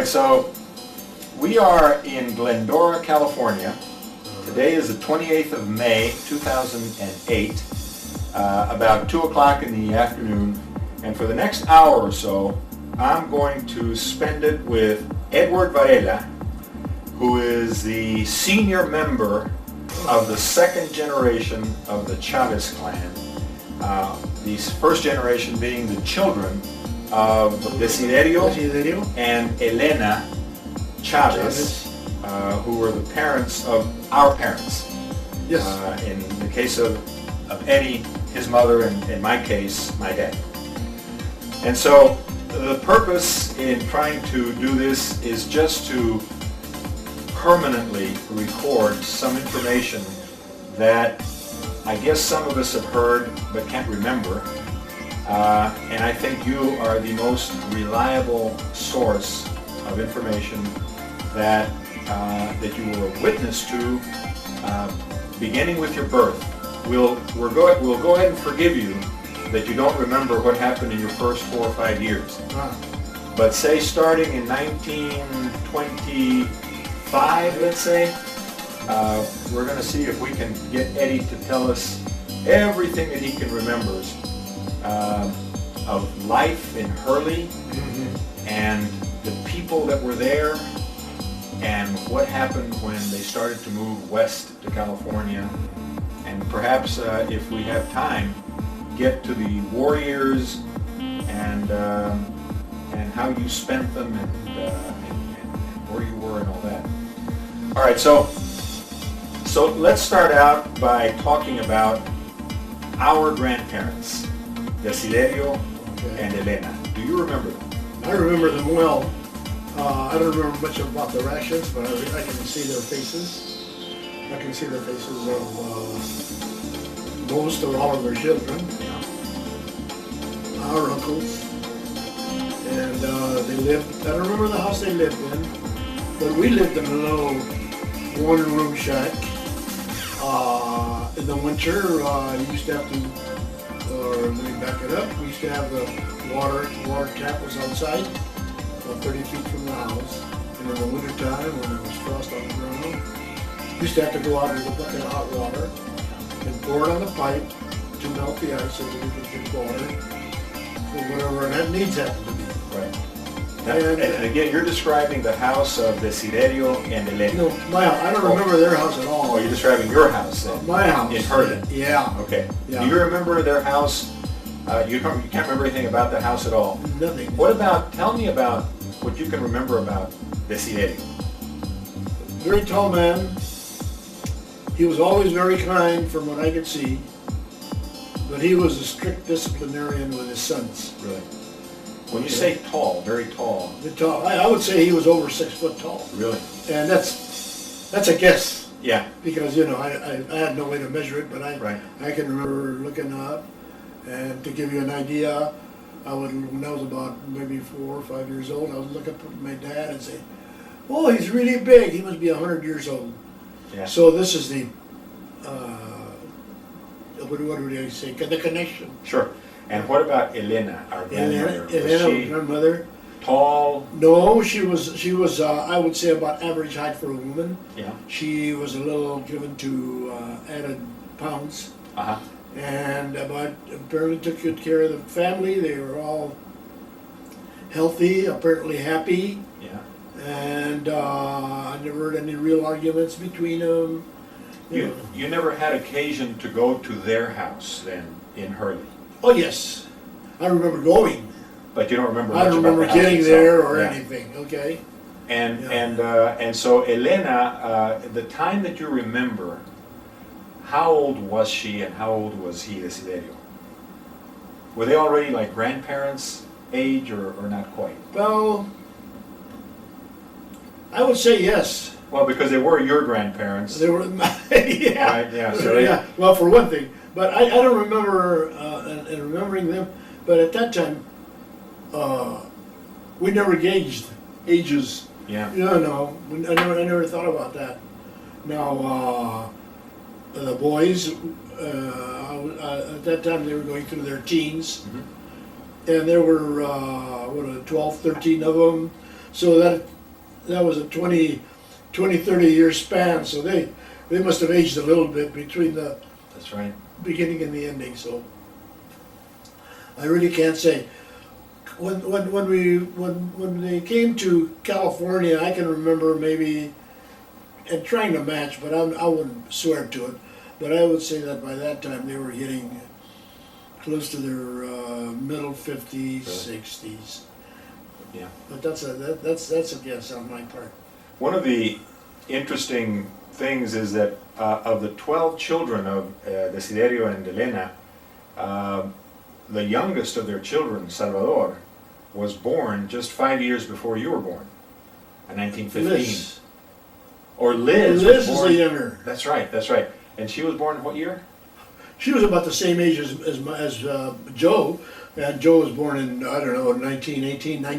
right, so we are in Glendora, California. Today is the 28th of May, 2008, about 2 o'clock in the afternoon. And for the next hour or so, I'm going to spend it with Edward Varela, who is the senior member of the second generation of the Chavez clan. The first generation being the children of Desiderio and Elena Chavez, who were the parents of our parents. Yes. In the case of Eddie, his mother, and in my case, my dad. And so the purpose in trying to do this is just to permanently record some information that I guess some of us have heard but can't remember. And I think you are the most reliable source of information that you were a witness to, beginning with your birth. We'll go ahead and forgive you that you don't remember what happened in your first 4 or 5 years. But say starting in 1925, let's say, we're going to see if we can get Eddie to tell us everything that he can remember of life in Hurley, and the people that were there, and what happened when they started to move west to California, and perhaps if we have time, get to the warriors and how you spent them and where you were and all that. All right, so let's start out by talking about our grandparents, Desiderio and Elena. Do you remember them? I remember them well. I don't remember much about the rations, but I can see their faces. I can see the faces of most or all of their children, our uncles. And they lived, I don't remember the house they lived in, but we lived in a little one-room shack. In the winter, you used to have to, or let me back it up, we used to have the water tap was outside, about 30 feet from the house. And in the winter time, when there was frost on the ground, you used to have to go out with a bucket of hot water and pour it on the pipe to melt the ice so that we could drink water for whatever that needs happened to be. Right. Now, and again, you're describing the house of Desiderio and Elena. No, my house. I don't remember their house at all. Oh, you're describing your house then? My house. In Hurley. Yeah. Okay. Yeah. Do you remember their house? You can't remember anything about the house at all? Nothing. Tell me about what you can remember about Desiderio. Very tall man. He was always very kind from what I could see, but he was a strict disciplinarian with his sons. Really? When you say tall, very tall. I would say he was over 6 foot tall. Really? And that's a guess. Yeah. Because, I had no way to measure it, but I can remember looking up. And to give you an idea, when I was about maybe 4 or 5 years old, I would look up at my dad and say, "Oh, he's really big. He must be 100 years old." Yeah. So this is the, what would I say, the connection. Sure. And what about Elena, our grandmother? Elena, grandmother. Tall? No, she was I would say about average height for a woman. Yeah. She was a little given to added pounds. Uh-huh. And apparently took good care of the family. They were all healthy, apparently happy. Yeah. And I never heard any real arguments between them. You never had occasion to go to their house then in Hurley? Oh yes, I remember going. But you don't remember much I don't remember about the house getting itself. there or anything. Okay. And so Elena, the time that you remember, how old was she and how old was he, Desiderio? Were they already like grandparents age or not quite? Well, I would say yes. Well, because they were your grandparents. They were, yeah. Right, yeah. So yeah. Well, for one thing. But I don't remember, and remembering them, but at that time, we never gauged ages. Yeah. No, I never thought about that. Now, the boys, at that time they were going through their teens, and there were 12, 13 of them. So that was a 20, 30 year span, so they must have aged a little bit between the That's right. beginning and the ending, so I really can't say. When they came to California, I can remember maybe, and trying to match, but I wouldn't swear to it, but I would say that by that time they were hitting close to their middle 50s, 60s. Yeah. But that's a guess on my part. One of the interesting things is that of the 12 children of Desiderio and Elena, the youngest of their children, Salvador, was born just 5 years before you were born, in 1915. Liz. Or Liz Liz was born, is the younger. That's right, that's right. And she was born in what year? She was about the same age as Joe, and Joe was born in, I don't know, 1918 or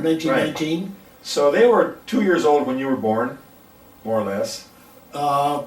1919. Right. So they were 2 years old when you were born, more or less. A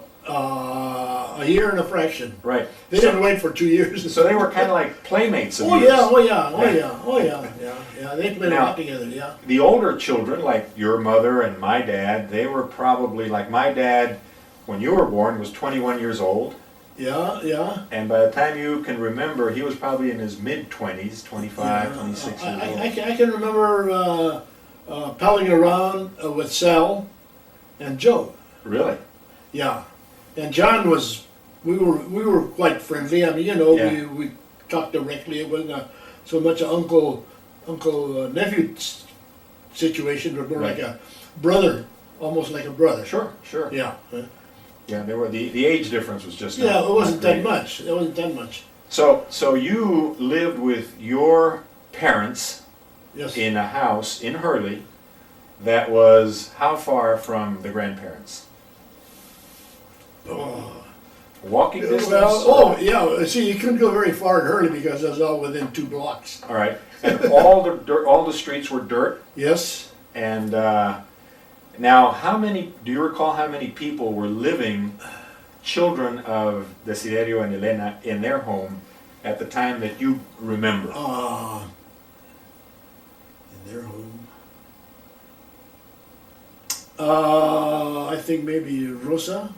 year and a fraction. Right. They didn't wait for 2 years. So they were kind of like playmates of Oh yours. Yeah. They played a lot together. Yeah. The older children, like your mother and my dad, they were probably like my dad, when you were born, was 21 years old. Yeah. And by the time you can remember, he was probably in his mid-20s, 25, 26 years old. I can remember palling around with Sal and Joe. Really? Yeah. And John was, we were quite friendly. I mean, we talked directly. It wasn't so much an uncle-nephew situation, but more like a brother, almost like a brother. Sure. Yeah. Yeah, they were the age difference was just Yeah, not, it wasn't not that great. much. It wasn't that much. So you lived with your parents Yes. in a house in Hurley that was how far from the grandparents? Oh. Walking distance? Well, yeah. See, you couldn't go very far in Hurley because it was all within 2 blocks. All right. And all the streets were dirt? Yes. And now, do you recall how many people were living, children of Desiderio and Elena, in their home at the time that you remember? In their home. I think maybe Rosa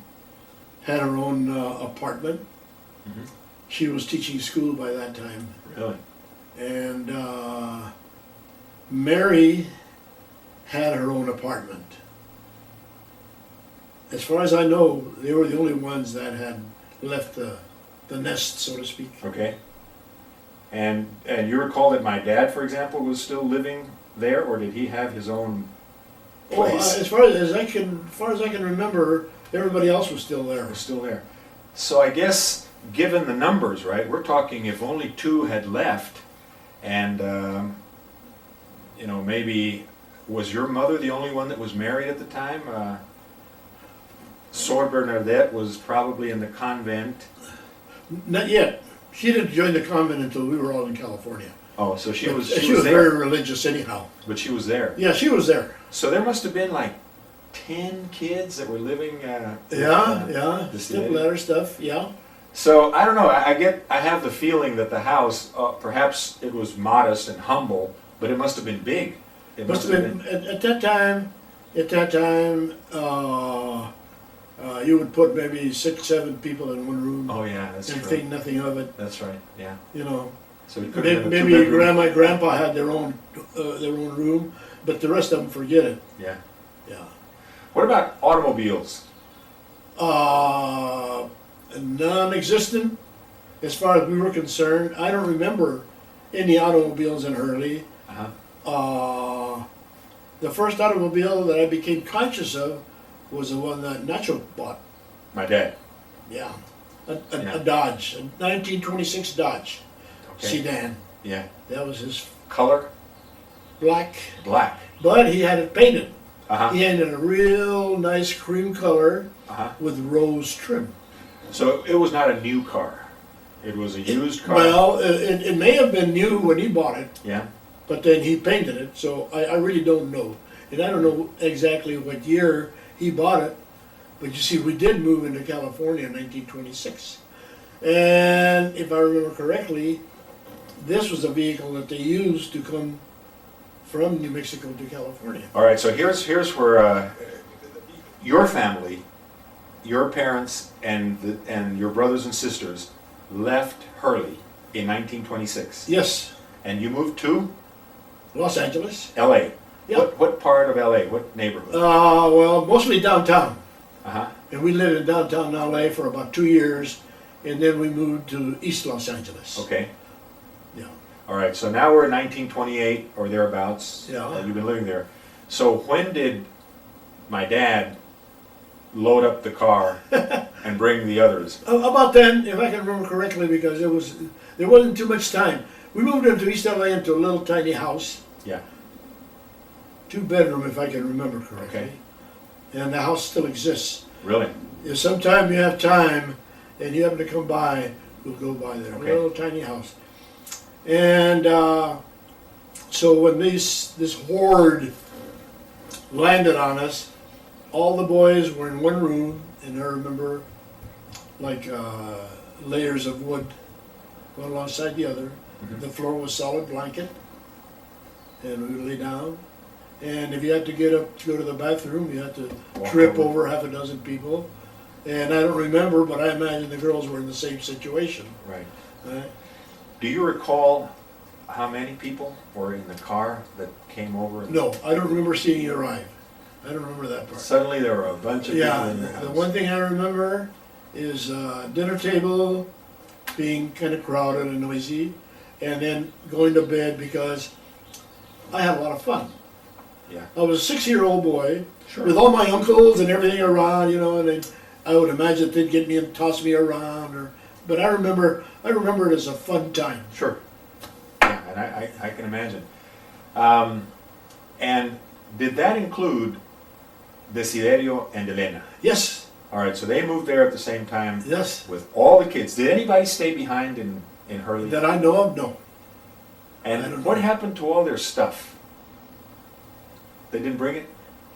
had her own apartment. Mm-hmm. She was teaching school by that time. Really? And Mary had her own apartment. As far as I know, they were the only ones that had left the nest, so to speak. Okay. And you recall that my dad, for example, was still living there, or did he have his own place? As far as I can remember, everybody else was still there. Was still there. So I guess, given the numbers, right, we're talking if only 2 had left, and maybe was your mother the only one that was married at the time? Sor Bernadette was probably in the convent. Not yet. She didn't join the convent until we were all in California. Oh, so she was there. very religious anyhow. But she was there. Yeah, she was there. So there must have been like 10 kids that were living. Yeah. Stepladder stuff. Yeah. So I don't know. I have the feeling that the house, perhaps it was modest and humble, but it must have been big. It Must have been at that time. You would put maybe 6, 7 people in one room. Oh yeah, that's and true. think nothing of it. That's right. Yeah. So it could have been a Maybe 2-bedroom. grandma and grandpa had their own room, but the rest of them forget it. Yeah. Yeah. What about automobiles? Non-existent, as far as we were concerned. I don't remember any automobiles in Hurley. Uh-huh. The first automobile that I became conscious of was the one that Nacho bought. My dad. Yeah. Yeah. A Dodge, a 1926 Dodge Okay. sedan. Yeah. That was his Color? black, Black. but he had it painted. Uh-huh. He had it in a real nice cream color Uh-huh. with rose trim. So it was not a new car. It was a used car. Well, it may have been new when he bought it, Yeah. but then he painted it, so I really don't know. And I don't know exactly what year he bought it, but you see, we did move into California in 1926. And if I remember correctly, this was a vehicle that they used to come from New Mexico to California. All right, so here's where your family, your parents, and your brothers and sisters left Hurley in 1926. Yes, And you moved to Los Angeles. L.A. Yeah. What part of L.A.? What neighborhood? Well, mostly downtown. Uh-huh. And we lived in downtown LA for about 2 years, and then we moved to East Los Angeles. Okay. Yeah. All right, so now we're in 1928 or thereabouts. Yeah. You've been living there. So when did my dad load up the car and bring the others? About then, if I can remember correctly, because there wasn't too much time. We moved into East LA into a little tiny house, Yeah. 2-bedroom if I can remember correctly. Okay. And the house still exists. Really? If sometime you have time and you happen to come by, we'll go by there. Okay. A little tiny house. And so when this horde landed on us, all the boys were in one room, and I remember like layers of wood, one alongside the other. Mhm. The floor was solid blanket, and we would lay down. And if you had to get up to go to the bathroom, you had to Walk trip over. over half a dozen people. And I don't remember, but I imagine the girls were in the same situation. Right. Right? Do you recall how many people were in the car that came over? No, I don't remember seeing you arrive. I don't remember that part. Suddenly there were a bunch of people Yeah, in the house. the one thing I remember is dinner table being kind of crowded and noisy, and then going to bed because I had a lot of fun. Yeah. I was a 6-year-old boy Sure. with all my uncles and everything around, you know, and I would imagine they'd get me and toss me around, but I remember it as a fun time. Sure. Yeah, and I can imagine. And did that include Desiderio and Elena? Yes, All right, so they moved there at the same time yes. with all the kids. Did anybody stay behind in Hurley? That I know of, no. I don't And what know. happened to all their stuff? They didn't bring it?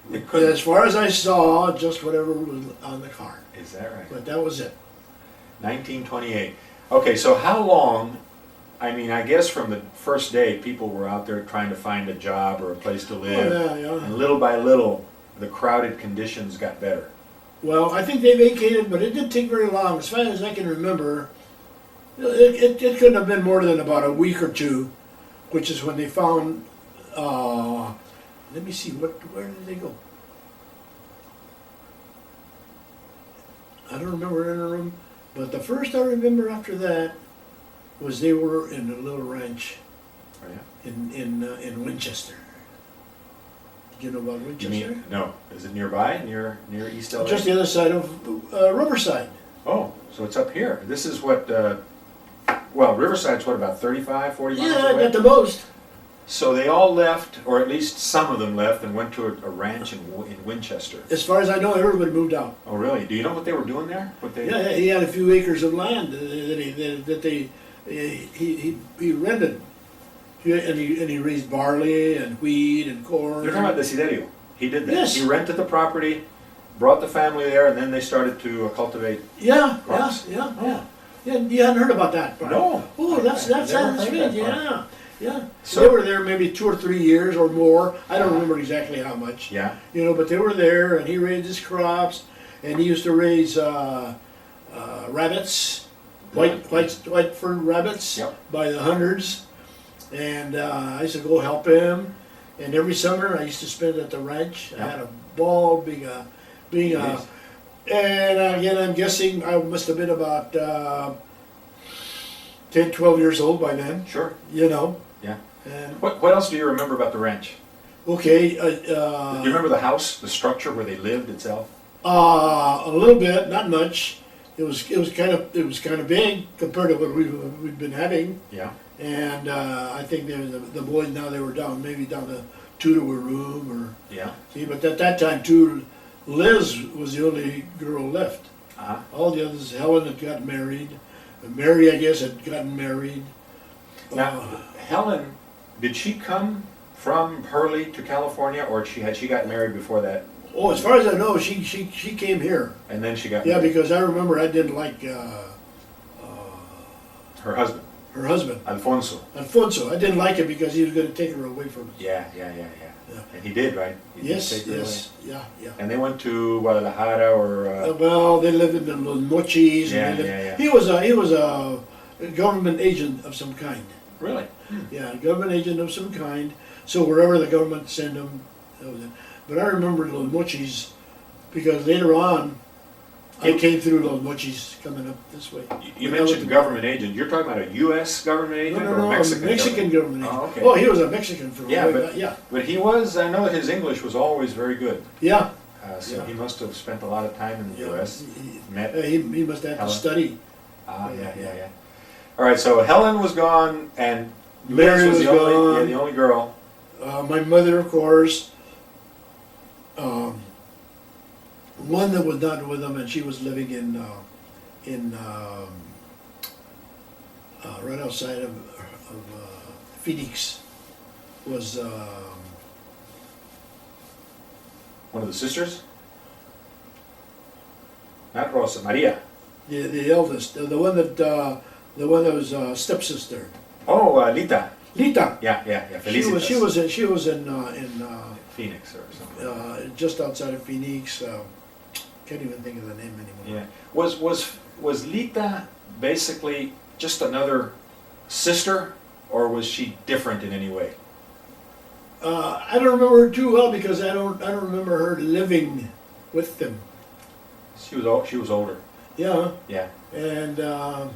They But couldn't. as far as I saw, just whatever was on the car. Is that right? But that was it. 1928. Okay, so how long, I mean, I guess from the first day, people were out there trying to find a job or a place to live. Oh, yeah. And little by little, the crowded conditions got better. Well, I think they vacated, but it didn't take very long. As far as I can remember, it couldn't have been more than about a week or two, which is when they found, let me see, where did they go? I don't remember in a room, but the first I remember after that was they were in a little ranch Oh, yeah? in Winchester. Do you know about You Winchester? mean, no, is it nearby, near East LA? Just the other side of Riverside. Oh, so it's up here. This is what, well, Riverside's what, about 35, 40 miles Yeah, away? at the most. So they all left, or at least some of them left, and went to a ranch in Winchester. As far as I know, everybody moved out. Oh, really? Do you know what they were doing there? What they? Yeah, he had a few acres of land he rented. And he raised barley and wheat and corn. You're talking about Desiderio. He did that. Yes. He rented the property, brought the family there, and then they started to cultivate. Yeah, crops. yeah. Oh. Yeah, you hadn't heard about that part. No. Oh, that's Never heard sweet. that part. Yeah, yeah. So- They were there maybe 2 or 3 years or more. I don't remember exactly how much. Yeah. You know, but they were there, and he raised his crops, and he used to raise rabbits, white fur rabbits, Yep. by the hundreds, and I used to go help him. And every summer, I used to spend at the ranch. I Yep. had a ball being a, Yes. and again, I'm guessing I must have been about 10, 12 years old by then. Sure. You know. Yeah. And What else do you remember about the ranch? okay. Do you remember the house, the structure where they lived itself? A little bit, not much. It was kind of big compared to what we've been having, Yeah. and I think the boys now they were maybe down to 2 to a room or Yeah. see. But at that time too, Liz was the only girl left. Uh-huh. All the others, Helen had gotten married, Mary I guess had gotten married. Now, Helen, did she come from Hurley to California, or had she got married before that, Oh, as far as I know, she came here. and then she got Yeah, married? because I remember I didn't like. Her husband. her husband, Alfonso. Alfonso. I didn't like it because he was going to take her away from us. Yeah. Yeah. And he did, right? He did Yes, take her yes, away. yeah. And they went to Guadalajara or... Well, they lived in the Los Mochis. Yeah, and they lived, yeah. He was a government agent of some kind. Really? Yeah, a government agent of some kind. So wherever the government sent him, that was it. But I remember Los Mochis because later on, I came through Los Mochis coming up this way. You mentioned government agent. You're talking about a U.S. government agent or a Mexican government agent. Oh, okay. Oh, he was a Mexican for Yeah, way but back. Yeah. But he was. I know that his English was always very good. Yeah. So Yeah. he must have spent a lot of time in the U.S. Met. He must have to Helen. study. Yeah. All right. So Helen was gone, and Mary Liz was the only, gone. yeah, the only girl. My mother, of course. One that was not with him, and she was living in right outside of Phoenix. Was One of the sisters. Not Rosa, Maria. the eldest, the one that was stepsister. Oh, Lita. Lita. Yeah. Felicitas. She was in Phoenix or something. just outside of Phoenix. Can't even think of the name anymore. Yeah. Was Lita basically just another sister, or was she different in any way? I don't remember her too well because I don't remember her living with them. She was older. Yeah. Yeah. And I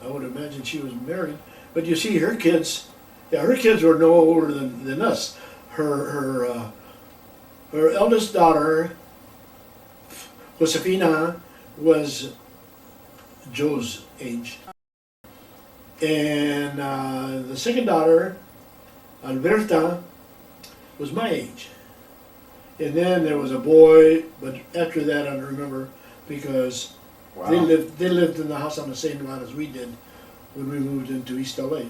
would imagine she was married. But you see, her kids were no older than us. Her eldest daughter, Josefina, was Joe's age. And the second daughter, Alberta, was my age. And then there was a boy, but after that I don't remember because Wow. they lived in the house on the same lot as we did when we moved into East LA.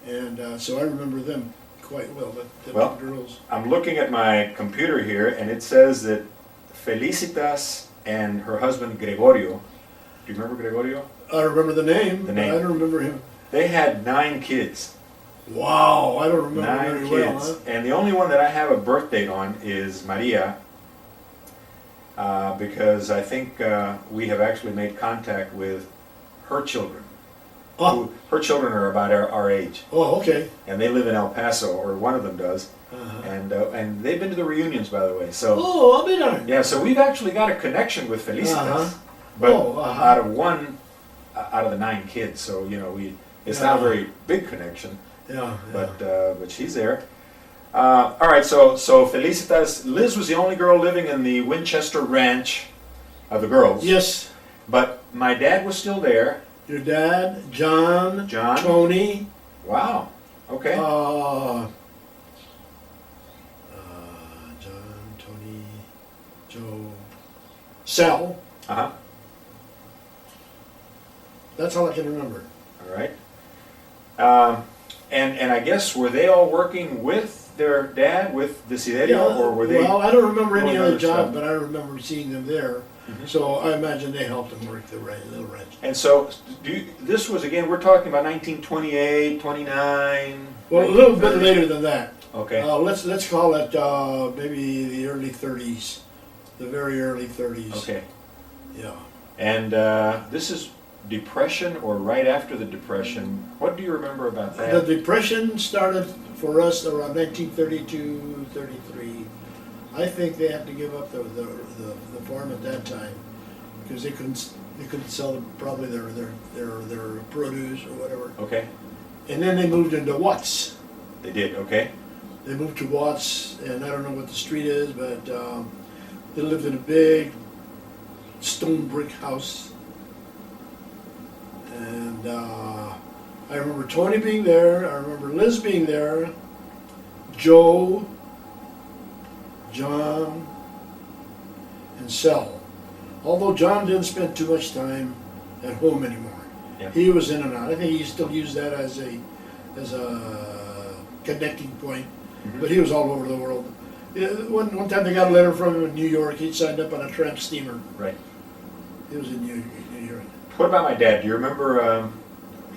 And so I remember them quite well, the two girls. I'm looking at my computer here, and it says that Felicitas and her husband Gregorio. Do you remember Gregorio? I remember the name, The but name. I don't remember him. They had 9 kids. Wow, I don't remember 9 very kids. well, huh? And the only one that I have a birth date on is Maria, because I think we have actually made contact with her children. Oh, Her children are about our age, oh, okay. and they live in El Paso, or one of them does. Uh-huh. And they've been to the reunions, by the way. So Oh, I'll be darned. yeah, so we've actually got a connection with Felicitas, Uh-huh. but Oh, uh-huh. out of the 9 kids. So it's not a very big connection, Yeah. but she's there. All right, so Felicitas, Liz was the only girl living in the Winchester Ranch of the girls. Yes, But my dad was still there. your dad, John, John? Tony, Wow. Okay. John, Tony, Joe, Sal. Uh-huh. That's all I can remember. All right. And I guess, were they all working with their dad, with Desiderio, or were they? Well, I don't remember any doing other other job, stuff? but I remember seeing them there. Mhm. So I imagine they helped him work the little ranch. And so, this was, again, we're talking about 1928, 29? Well, a little bit 1930. later than that. Okay. Let's call it maybe the early 30s, the very early 30s. Okay. Yeah. And this is Depression, or right after the Depression. What do you remember about The that? Depression started for us around 1932, 33. I think they had to give up the farm at that time because they couldn't sell probably their produce or whatever. Okay. And then they moved into Watts. They did, okay. They moved to Watts, and I don't know what the street is, but they lived in a big stone brick house. And I remember Tony being there, I remember Liz being there, Joe, John, and Sel. Although John didn't spend too much time at home anymore. Yeah. He was in and out. I think he still used that as a connecting point, Mhm. but he was all over the world. Yeah, one time they got a letter from him in New York. He'd signed up on a tramp steamer. Right. He was in New York. What about my dad? Do you remember,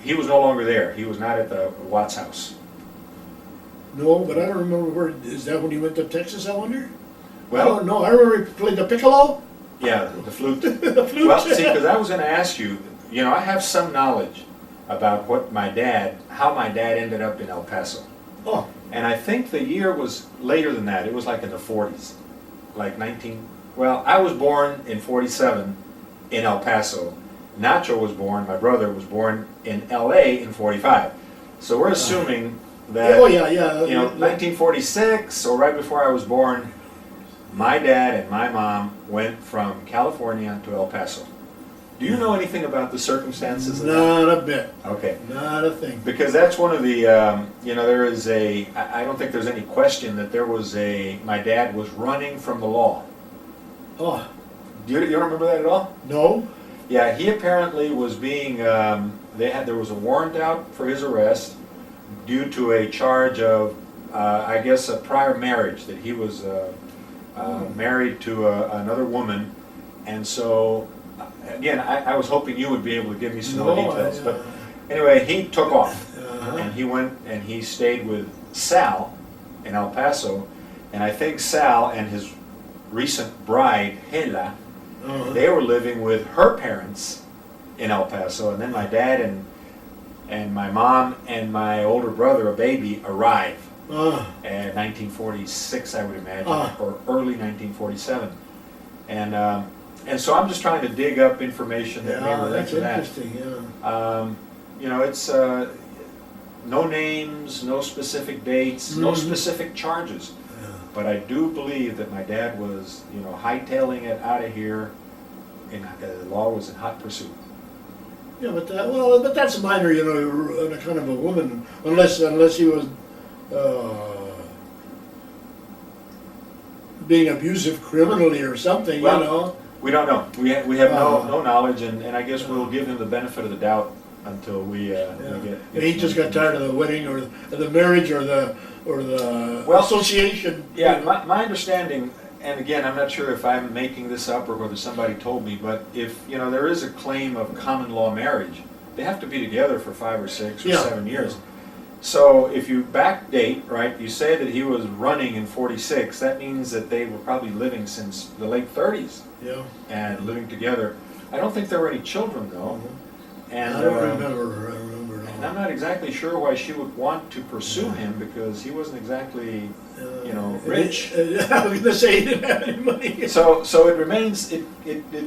he was no longer there. He was not at the Watts house. No, but I don't remember where. Is that when he went to Texas? I wonder. Well, no, I remember he played the piccolo. yeah, the flute. The flute. Well, see, because I was going to ask you, I have some knowledge about how my dad ended up in El Paso. Oh, And I think the year was later than that. It was like in the 40s, like I was born in 47 in El Paso. Nacho was born, my brother was born in LA in 45. So we're assuming that, oh yeah. 1946, or right before I was born, my dad and my mom went from California to El Paso. Do you know anything about the circumstances of that? Not a bit. Okay. Not a thing. Because that's one of the, there is I don't think there's any question that my dad was running from the law. Oh. You don't remember that at all? No. Yeah, he apparently was being, there was a warrant out for his arrest due to a charge of, I guess, a prior marriage, that he was married to another woman. And so, again, I was hoping you would be able to give me some more details. But anyway, he took off, and he went and he stayed with Sal in El Paso. And I think Sal and his recent bride, Hela, they were living with her parents in El Paso. And then my dad and my mom and my older brother, a baby, arrived in 1946, I would imagine, or early 1947. And so I'm just trying to dig up information that may relate to that. That's interesting, yeah. It's no names, no specific dates, no specific charges. Yeah. But I do believe that my dad was, hightailing it out of here, and the law was in hot pursuit. Yeah, but that's minor, in a kind of a woman, unless he was being abusive criminally or something, Well, we don't know. We have no knowledge, and I guess we'll give him the benefit of the doubt until we get. And he just got tired of the wedding or the marriage or the association. Yeah, my understanding, and again, I'm not sure if I'm making this up or whether somebody told me, but if there is a claim of common law marriage, they have to be together for 5 or 6 or 7 years. So if you backdate, right, you say that he was running in 46, that means that they were probably living since the late 30s. Yeah. And living together. I don't think there were any children though. And I don't remember. And I'm not exactly sure why she would want to pursue him, because he wasn't exactly, rich. I was going to say he didn't have any money. So it remains, it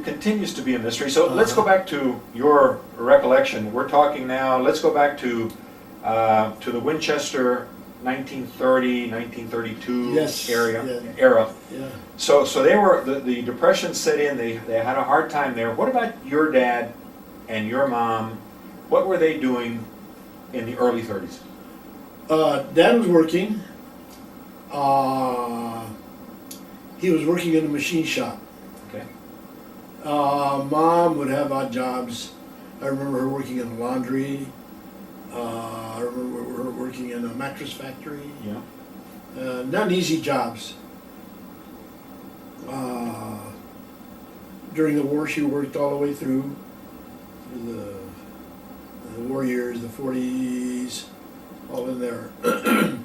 continues to be a mystery. So let's go back to your recollection. We're talking now, let's go back to the Winchester 1930, 1932 era. Yeah. So they were, the Depression set in, they had a hard time there. What about your dad and your mom? What were they doing in the early 30s? Dad was working. He was working in a machine shop. Okay. Mom would have odd jobs. I remember her working in a laundry. I remember her working in a mattress factory. Yeah. Not easy jobs. During the war, she worked all the way through the war years, the 40s, all in there.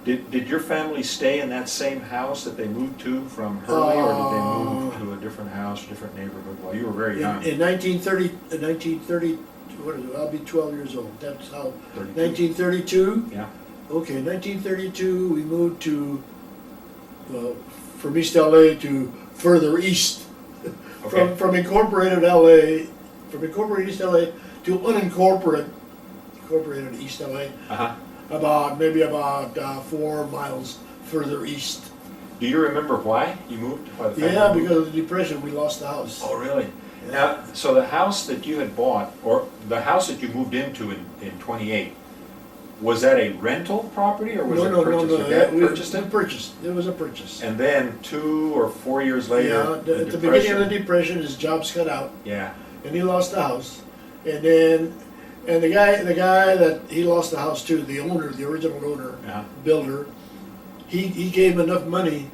Did your family stay in that same house that they moved to from Hurley, or did they move to a different house, different neighborhood while you were very young? In 1930, what is it? I'll be 12 years old. That's how. 1932. Yeah. Okay, 1932. We moved to from East LA to further east. Okay. From incorporated LA, from incorporated East LA to unincorporated East LA. Maybe about 4 miles further east. Do you remember why you moved? Yeah, because of the Depression, we lost the house. Oh, really? Yeah. Now, so the house that you had bought, or the house that you moved into in 28, was that a rental property, or was it purchased? No. Your dad purchased it? Purchased. It was a purchase. And then 2 or 4 years later, at the beginning of the Depression, his jobs cut out. Yeah. And he lost the house. And then, the guy that he lost the house to, the owner, the original owner, builder, he gave him enough money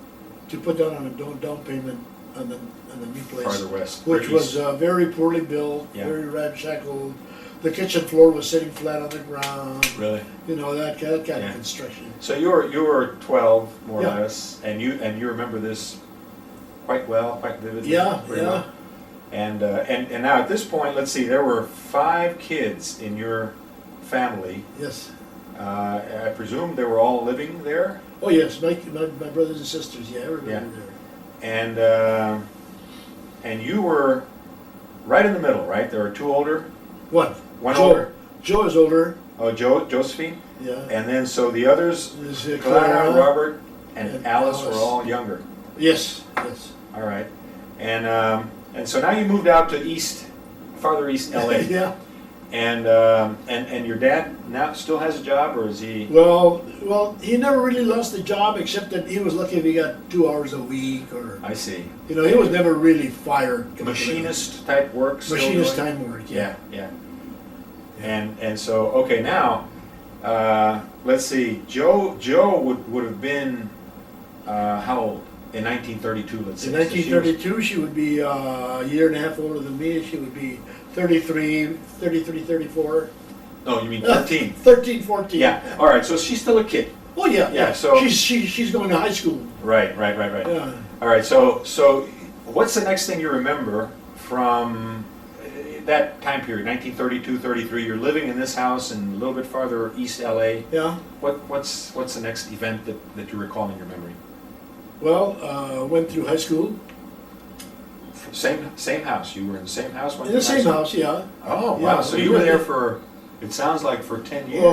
to put down on a down payment on the new place. Farther west. Which or was east. very poorly built, Yeah. very ramshackle. The kitchen floor was sitting flat on the ground. Really? You know, that kind Yeah. of construction. So you were 12 more Yeah. or less, and you remember this quite well, quite vividly. Yeah, very yeah. well. And now at this point, let's see, there were 5 kids in your family. Yes. I presume they were all living there, Oh, yes, my brothers and sisters, yeah, everybody Yeah. there. and you were right in the middle, right? There were 2 older, One. one Joe. older. Joe is older, Oh, Josephine, yeah. and then so the others, There's, Clara, Robert, and and Alice were Alice. all younger. Yes, yes. All right, and so now you moved out to farther east, LA, Yeah. and your dad now still has a job, or is he? Well, he never really lost the job, except that he was lucky if he got 2 hours a week, or I see. you know, he was never really fired. Machinist type work. Still Machinist doing? time work. Yeah, yeah. And so okay now, let's see. Joe would have been how old in 1932? Let's say. In 1932, she would be a year and a half older than me. She would be 33, 34. No, you mean 13? 13, 14. Yeah. All right. So she's still a kid. Oh yeah, Yeah, so- she's going to high school. Right. Yeah. All right. So what's the next thing you remember from that time period, 1932, 33? You're living in this house and a little bit farther east, LA. Yeah. What's the next event that you recall in your memory? Well, went through high school. Same house. You were in the same house. In the same house, yeah. Oh Yeah, wow! So we you were there lived- for, it sounds like, for 10 years.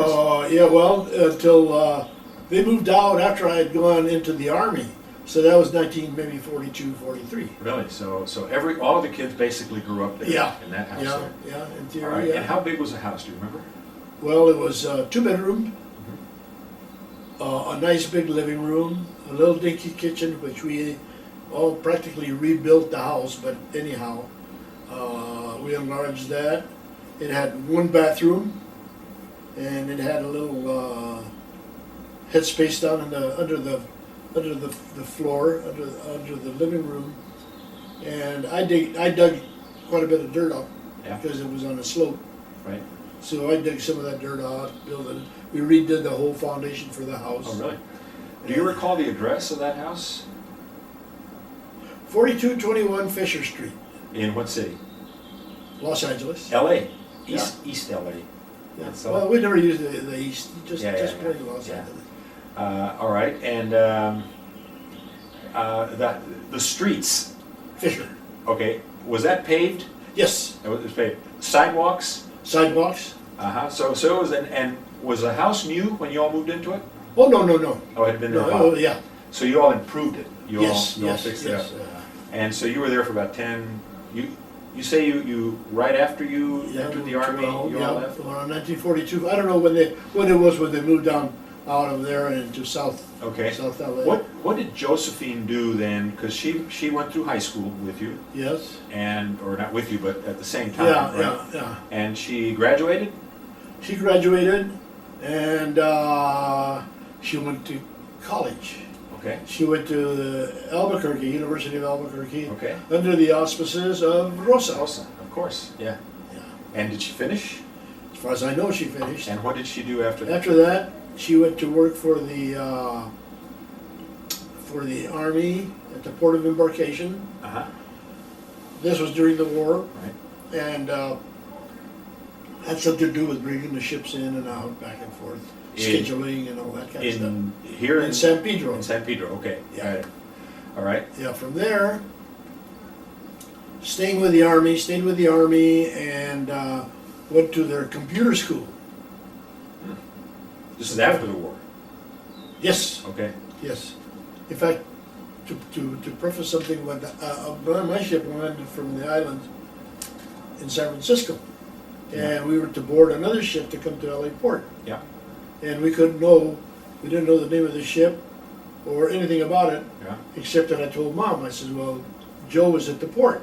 Yeah, well, until they moved out after I had gone into the Army. So that was maybe 42, 43. Really? So all of the kids basically grew up there. Yeah. In that house Yeah, there. yeah, in All theory, right. yeah. And how big was the house? Do you remember? Well, it was 2-bedroom, a nice big living room, a little dinky kitchen, which we all practically rebuilt the house, but anyhow, we enlarged that. It had 1 bathroom, and it had a little headspace down in under the floor, under the living room, and I dug quite a bit of dirt up Yeah. because it was on a slope. Right. So I dug some of that dirt out, we redid the whole foundation for the house. Oh really? Do you recall the address of that house? 4221 Fisher Street, In what city? Los Angeles. L.A. East L.A. Yeah. So- Well, we never used the east, just Yeah. plain Los Yeah. Angeles. All right. And the streets. Fisher. Okay. Was that paved? Yes. It was paved. Sidewalks. Sidewalks. So it was, and was the house new when you all moved into it? Oh, no. Oh, it had been there a No, while. yeah. So you all improved it. You Yes, all yes, fixed yes. it up. And so you were there for about 10. You say you right after you entered the army, you all left. Around 1942. I don't know when it was when they moved down out of there and into South Okay. LA. What did Josephine do then? Because she went through high school with you, Yes. or not with you, but at the same time, Yeah, right? yeah. And she graduated. She graduated, and she went to college. Okay. She went to Albuquerque, University of Albuquerque, Okay. under the auspices of Rosa. Rosa, of course. Yeah. Yeah. And did she finish? As far as I know, she finished. And what did she do after that? After that, she went to work for the Army at the port of embarkation. Uh-huh. This was during the war, Right. and had something to do with bringing the ships in and out, back and forth, scheduling and all that kind of stuff. Here In San Pedro. In San Pedro. Okay. Yeah. Got it. All right. Yeah, from there, stayed with the Army, and went to their computer school. This is after the war. Yes, Okay. yes. In fact, to preface something, when my ship landed from the island in San Francisco, and we were to board another ship to come to LA Port. Yeah. And we didn't know the name of the ship or anything about it, Yeah. except that I told Mom, I said, well, Joe was at the port.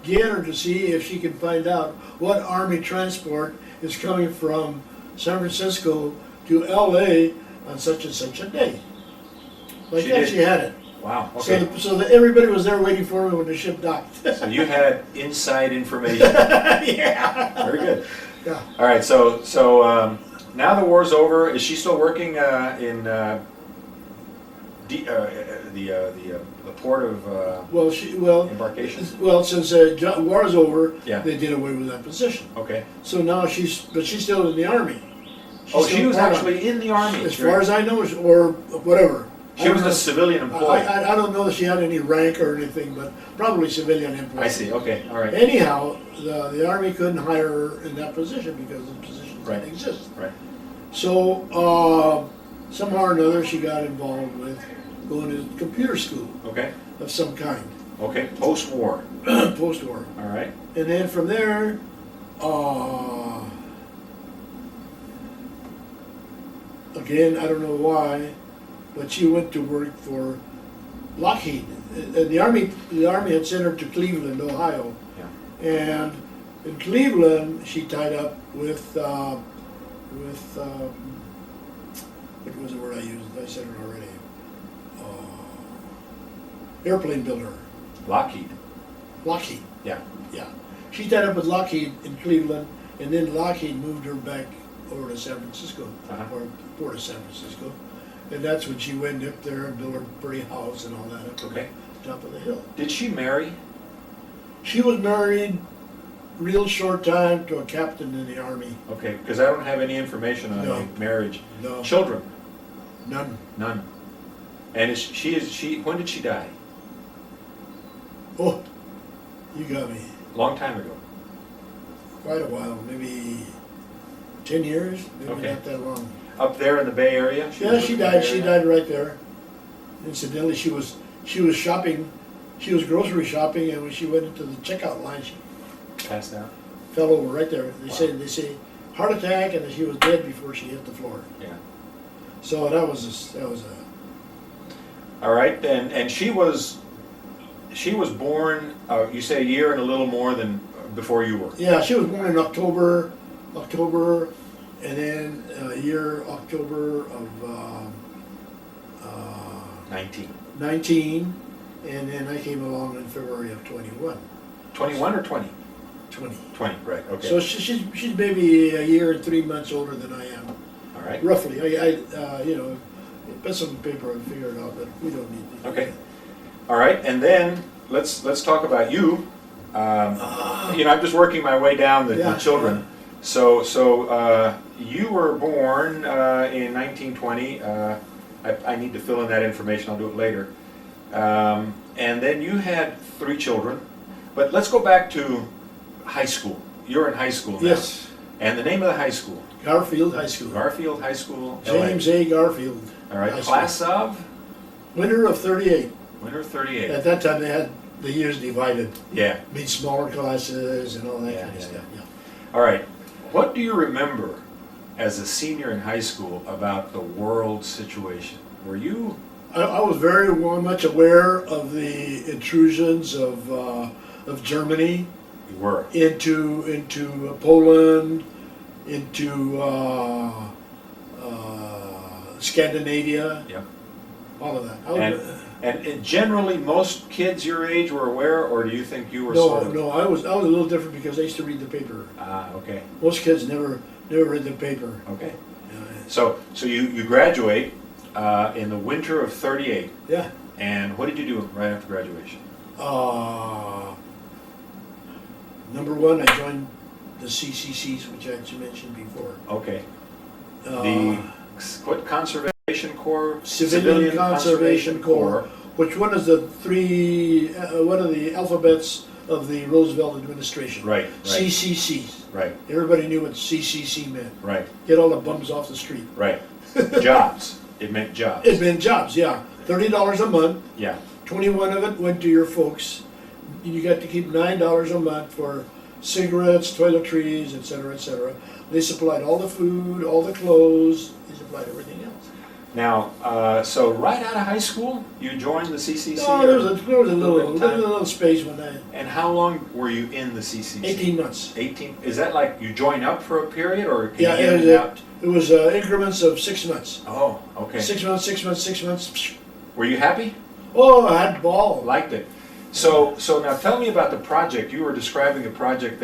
Get her to see if she can find out what Army transport is coming from San Francisco to LA on such and such a day. Like She that, did. she had it. Wow, okay. Everybody was there waiting for me when the ship docked. So you had inside information. Yeah. Very good. Yeah. All right, so now the war's over. Is she still working in the port of embarkation? Well, since the war is over, Yeah. they did away with that position. Okay. So now she's still in the army. She was actually in the army. As far as I know, or whatever. She was a civilian employee. I don't know if she had any rank or anything, but probably civilian employee. I see. Okay. All right. Anyhow, the army couldn't hire her in that position because the position didn't exist. Right. So somehow or another, she got involved with going to computer school Okay. of some kind. Okay. Post-war. Post-war. All right. And then from there, again, I don't know why, but she went to work for Lockheed. The army had sent her to Cleveland, Ohio. Yeah. And in Cleveland, she tied up with what was the word I used? I said it already. Airplane builder. Lockheed. Lockheed. Yeah. Yeah. She tied up with Lockheed in Cleveland, and then Lockheed moved her back over to San Francisco, or Port of San Francisco. And that's when she went up there and built her pretty house and all that up Okay. the top of the hill. Did she marry? She was married real short time to a captain in the army. Okay, because I don't have any information on No. the marriage. No. Children? None. None. And when did she die? Oh, you got me. Long time ago. Quite a while, maybe 10 years, maybe Okay. not that long. Up there in the Bay Area? Yeah, she died. She died right there. Incidentally, she was shopping. She was grocery shopping, and when she went into the checkout line, she Passed out? fell over right there. They Wow. say heart attack, and she was dead before she hit the floor. Yeah. So that was a. All right, and she was born, you say a year and a little more than before you were? Yeah, she was born in October, and then October of 19. 19, and then I came along in February of 21. 21 or 20? 20. 20, right, okay. So she's maybe a year and 3 months older than I am, All right. roughly. Put some paper and figure it out, but we don't need to. Okay. All right, and then let's talk about you. I'm just working my way down the children. So you were born in 1920. I need to fill in that information. I'll do it later. And then you had 3 children. But let's go back to high school. You're in high school now. Yes. And the name of the high school? Garfield High School. Garfield High School. James A. Garfield. All right. High Class School. of? Winter of 38. Winter 38. At that time, they had the years divided. Yeah. Made smaller classes and all that Yeah, kind of yeah, stuff. Yeah. All right. What do you remember as a senior in high school about the world situation? Were you? I was very much aware of the intrusions of Germany You were. into Poland, into Scandinavia. Yep. All of that. And generally, most kids your age were aware, or do you think you were No, sort of? no, I was a little different because I used to read the paper. Ah, okay. Most kids never read the paper. Okay. Yeah. So you graduate in the winter of 38. Yeah. And what did you do right after graduation? Number one, I joined the CCCs, which I had mentioned before. Okay. What Conservation Corps? Civilian Conservation Corps, which one is the one of the alphabets of the Roosevelt administration. Right. CCCs. Right. Everybody knew what CCC meant. Right. Get all the bums off the street. Right. Jobs. It meant jobs. It meant jobs, yeah. $30 a month. Yeah. 21 of it went to your folks. You got to keep $9 a month for cigarettes, toiletries, etc., etc. They supplied all the food, all the clothes. They supplied everything else. Now, so right out of high school, you joined the CCC? No, there was a little space when I. And how long were you in the CCC? 18 months. 18. Is that like you join up for a period, or Yeah, you in and out? it was increments of 6 months. Oh, okay. 6 months, 6 months, 6 months. Were you happy? Oh, I had ball. Liked it. So now tell me about the project. You were describing a project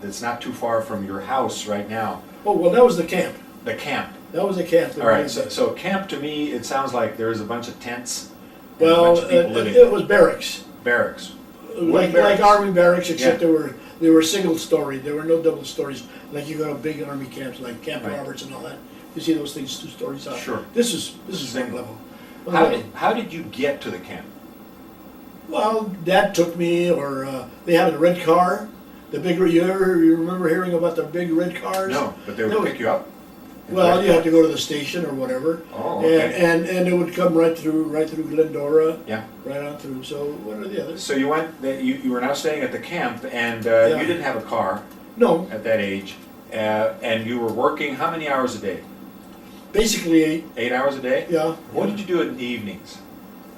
that's not too far from your house right now. Oh, well, that was the camp. The camp. That was a camp. All right. So camp to me, it sounds like there's a bunch of tents. And Well, a bunch of people living. it was barracks. Barracks. Like barracks? army barracks, except Yeah. they were single story. There were no double stories. Like you go to big army camps like Camp Right. Roberts and all that. You see those things 2 stories high. Sure. This is one level. One level. How did you get to the camp? Well, Dad took me, or they had a red car. The big, you remember hearing about the big red cars? No, but they would pick you up. Well, you had to go to the station or whatever. Oh, okay. And it would come right through Glendora. Yeah. Right on through. So what are the others? So you went. You were now staying at the camp, and Yeah. you didn't have a car No, at that age, and you were working how many hours a day? basically 8. 8 hours a day. Yeah. What did you do in the evenings?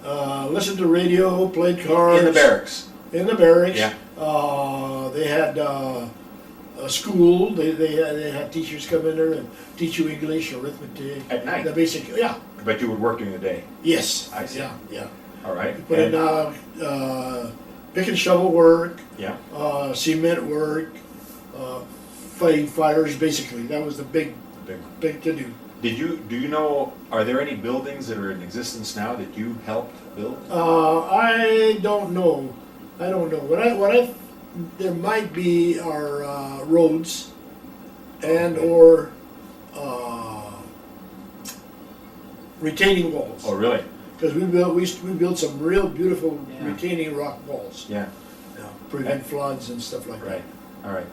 Listened to radio, played cards. In the barracks. In the barracks. Yeah. They had a school. They had teachers come in there and teach you English, arithmetic. At night? The basic, yeah. But you would work during the day. Yes. I see. Yeah, yeah. All right. But in pick and shovel work, Yeah. cement work, fighting fires. Basically, that was the big to do. Do you know? Are there any buildings that are in existence now that you helped build? I don't know. I don't know. There might be our roads and Okay. or retaining walls. Oh, really? Because we built some real beautiful Yeah. retaining rock walls. Yeah. Prevent floods and stuff like Right. All right.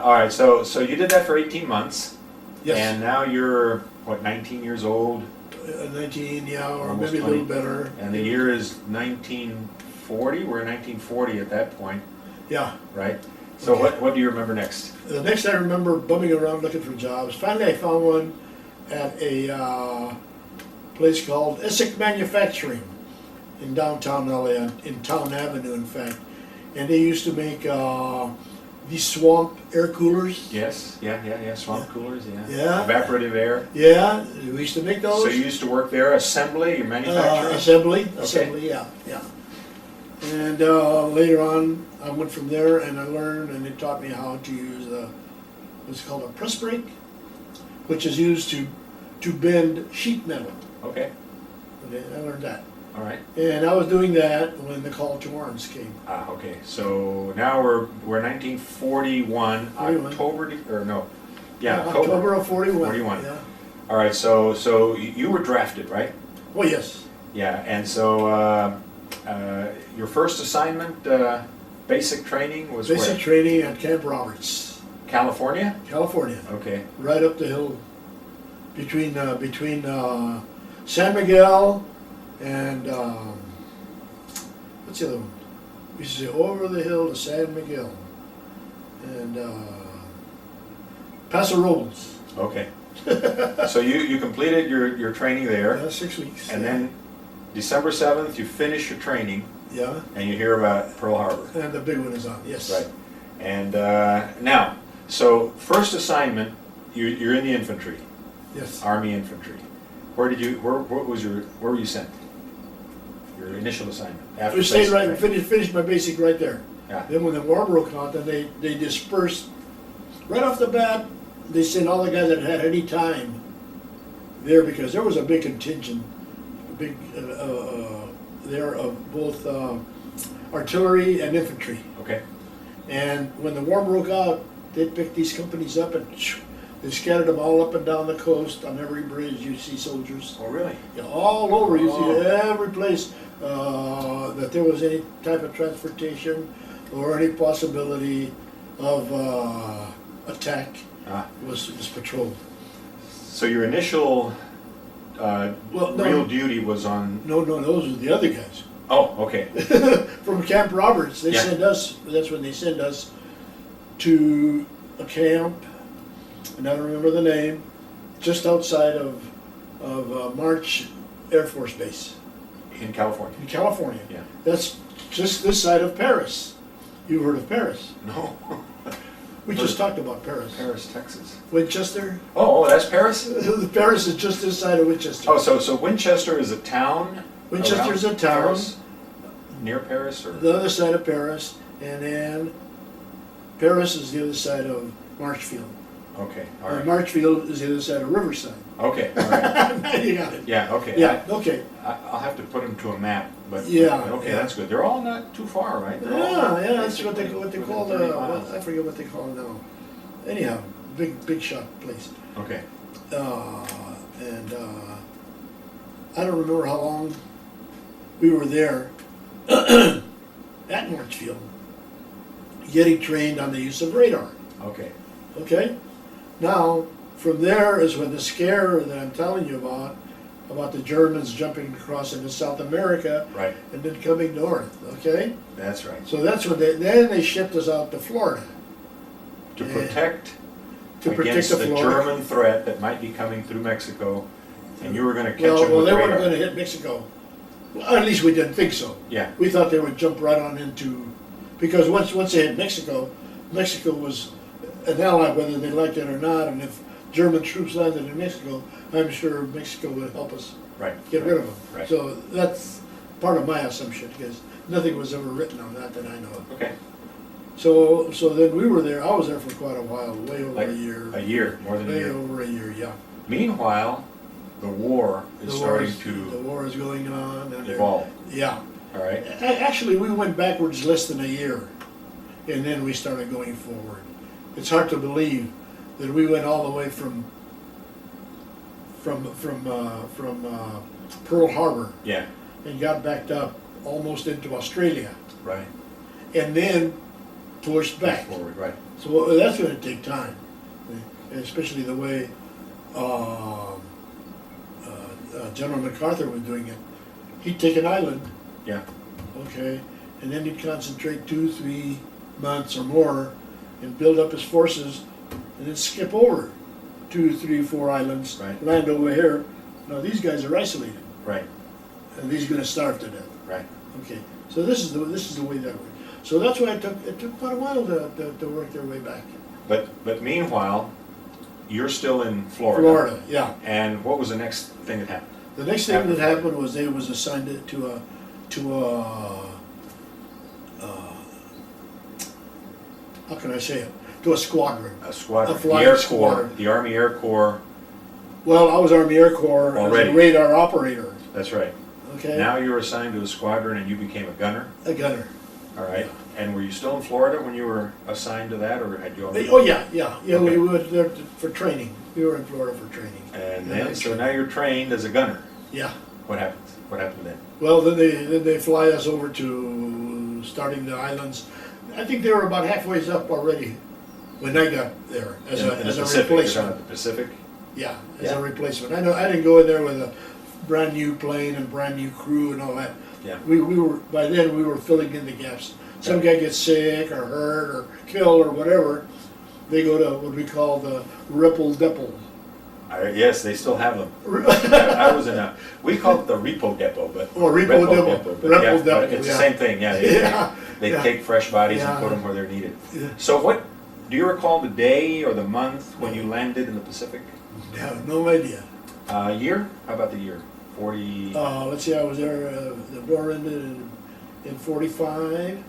All right. So you did that for 18 months. that. Yes. And now you're, what, 19 years old? 19, yeah, or Almost maybe 20. a little better. And the year is 1940? We're in 1940 at that point, Yeah. right? So Okay. what do you remember next? The next I remember bumming around looking for jobs. Finally I found one at a place called Essex Manufacturing in downtown LA, in Town Avenue in fact. And they used to make these swamp air coolers. Yes, yeah. Swamp coolers, yeah. Yeah. Evaporative air. Yeah, we used to make those. So you used to work there, assembly, your manufacturing? Assembly, yeah. And later on, I went from there and I learned, and they taught me how to use what's called a press brake, which is used to bend sheet metal. Okay, Okay, I learned that. all right. And I was doing that when the call to arms came. Okay. So now we're 1941, 41. October, or no, yeah, October of 41. 41. Yeah. All right, so you were drafted, right? Oh, yes. Yeah, and so your first assignment, basic training was Basic where? training at Camp Roberts, California? California. Okay. Right up the hill between San Miguel and what's the other one? We used to say over the hill to San Miguel and Paso Robles. Okay. So you completed your training there, 6 weeks. and then December 7th you finish your training, Yeah, and you hear about Pearl Harbor. and the big one is on. Yes. Right. And now, so first assignment, you're in the infantry, Yes. Army infantry. Where were you sent? Your initial assignment? After We stayed basic, right. Finished my basic right there. Yeah. Then when the war broke out, then they dispersed. Right off the bat, they sent all the guys that had any time there because there was a big contingent, there of both artillery and infantry. Okay. And when the war broke out, they picked these companies up and they scattered them all up and down the coast. On every bridge you see soldiers. Oh, really? Yeah, all over, you Oh. see every place that there was any type of transportation or any possibility of attack was patrolled. So your initial Well, no. real duty was on. No, those were the other guys. Oh, okay. From Camp Roberts, they Yeah. send us, that's when they send us to a camp, and I don't remember the name, just outside of March Air Force Base In California. in California. Yeah. That's just this side of Paris. You heard of Paris? No. We just talked about Paris. Paris, Texas. Winchester? Oh, that's Paris. Paris is just this side of Winchester. Oh, so Winchester is a town. Winchester's a town, Paris? Near Paris, or? the other side of Paris, and then Paris is the other side of Marshfield. Okay, all And right. Marshfield is the other side of Riverside. Okay, all right. You got it. Yeah, okay. Yeah, okay. I'll have to put them to a map, but, Yeah, okay, yeah. that's good. They're all not too far, right? They're all Yeah, that's what they basically call within 30 miles. I forget what they call it now. Anyhow, big shot place. Okay, And I don't remember how long we were there at Marshfield, getting trained on the use of radar. okay, Okay? Now, from there is when the scare that I'm telling you about the Germans jumping across into South America right, and then coming north, okay? that's right. So that's when they shipped us out to Florida. To Yeah. protect To protect against the the Florida. German threat that might be coming through Mexico, and you were gonna catch them Well, with they weren't radar. gonna hit Mexico. Well, at least we didn't think so. Yeah, We thought they would jump right on into, because once they hit Mexico, Mexico was an ally whether they liked it or not, and if German troops landed in Mexico, I'm sure Mexico would help us right. get rid of them. Right. So that's part of my assumption, because nothing was ever written on that I know of. Okay, So then we were there, I was there for quite a while, way over like a year. a year, more than a Way year. over a year, yeah. Meanwhile, the war is The starting the to war is going on. And evolve, Yeah. all right? Actually, we went backwards less than a year, and then we started going forward. It's hard to believe that we went all the way from Pearl Harbor Yeah, and got backed up almost into Australia, right. and then pushed back. Forward, right. So that's going to take time, especially the way General MacArthur was doing it. He'd take an island, Yeah, okay, and then he'd concentrate 2-3 months or more and build up his forces and then skip over 2, 3, 4 islands, Right. land over here. Now these guys are isolated right, and these are going to starve to death. right. Okay, so this is the way that worked. So that's why it took quite a while to work their way back. But meanwhile, you're still in Florida. Florida, yeah. And what was the next thing that happened? The next thing that happened was they was assigned to a how can I say it? To a squadron. A squadron, A the flying Air Corps, squadron. the Army Air Corps. Well, I was Army Air Corps as Already. a radar operator. That's right. Okay, Now you were assigned to a squadron and you became a gunner. a gunner. All right. And were you still in Florida when you were assigned to that, or had you already? Oh yeah. Okay. We were there for training. We were in Florida for training. And Yeah, then, so now you're trained as a gunner. Yeah. What happened? What happened then? Well, then they fly us over to starting the islands. I think they were about halfway up already when I got there as In a the Pacific. You're replacement. talking about the Pacific. Yeah, as Yeah. a replacement. I know I didn't go in there with a brand new plane and brand new crew and all that. Yeah. We were by then we were filling in the gaps. Some guy gets sick or hurt or killed or whatever. They go to what we call the Ripple Depot. Yes, they still have them. I was in a. We call it the repo depot, but Oh, repo depot. but Repo yeah, depot, but it's yeah. the same thing. Yeah, they, Yeah, they yeah. take fresh bodies Yeah. and put them where they're needed. Yeah. So what? Do you recall the day or the month when you landed in the Pacific? I have no idea. Year? How about the year? 40. Let's see, I was there, the war ended in 45.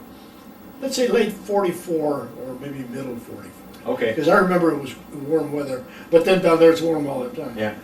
Let's say late 44 or maybe middle 44. Okay. Because I remember it was warm weather, but then down there it's warm all the time. Yeah.